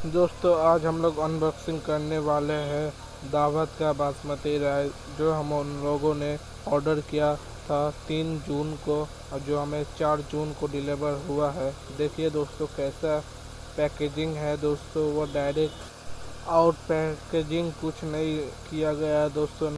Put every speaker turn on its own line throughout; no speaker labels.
दोस्तों आज हम लोग अनबॉक्सिंग करने वाले हैं दावत का बासमती राइस, जो हम उन लोगों ने ऑर्डर किया था 3 जून को और जो हमें 4 जून को डिलीवर हुआ है। देखिए दोस्तों कैसा पैकेजिंग है दोस्तों, वो डायरेक्ट आउट पैकेजिंग कुछ नहीं किया गया है दोस्तों।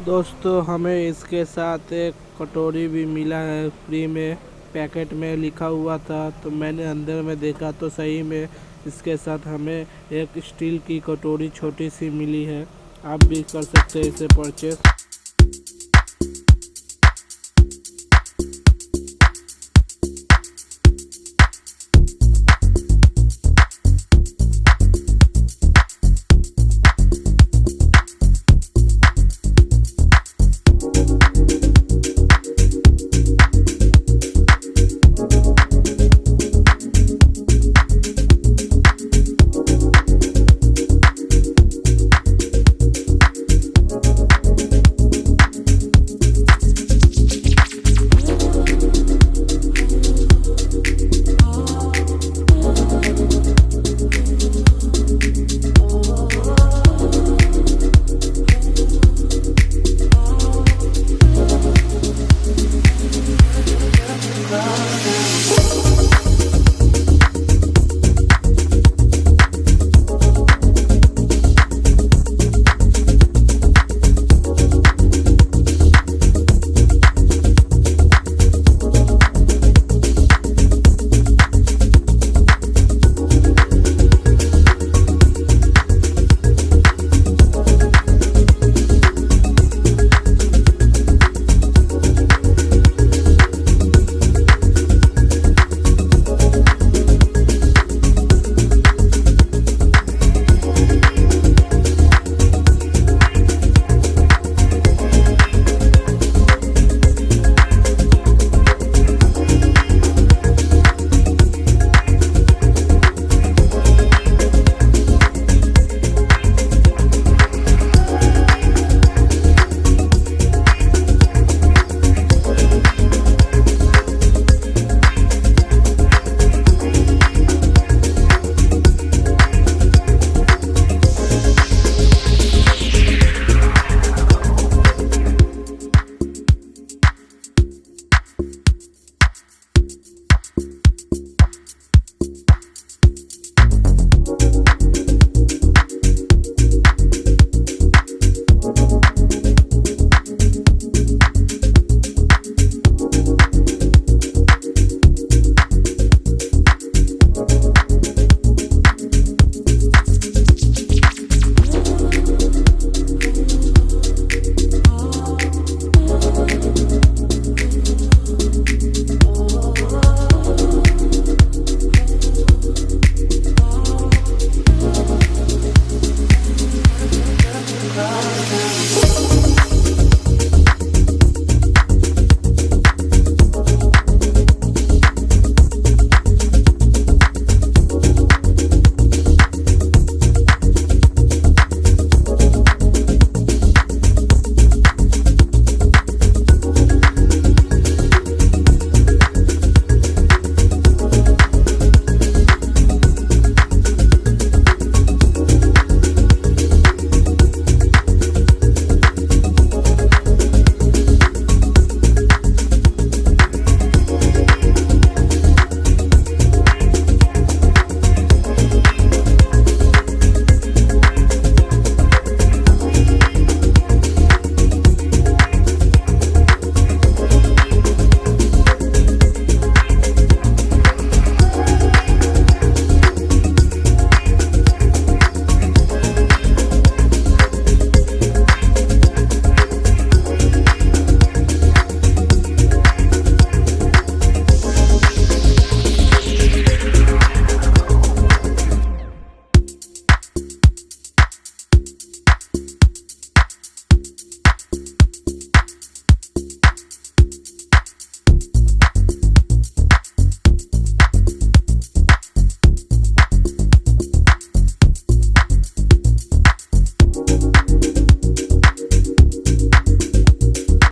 दोस्तों हमें इसके साथ एक कटोरी भी मिला है फ्री में, पैकेट में लिखा हुआ था तो मैंने अंदर में देखा तो सही में इसके साथ हमें एक स्टील की कटोरी छोटी सी मिली है। आप भी कर सकते हैं इसे परचेस।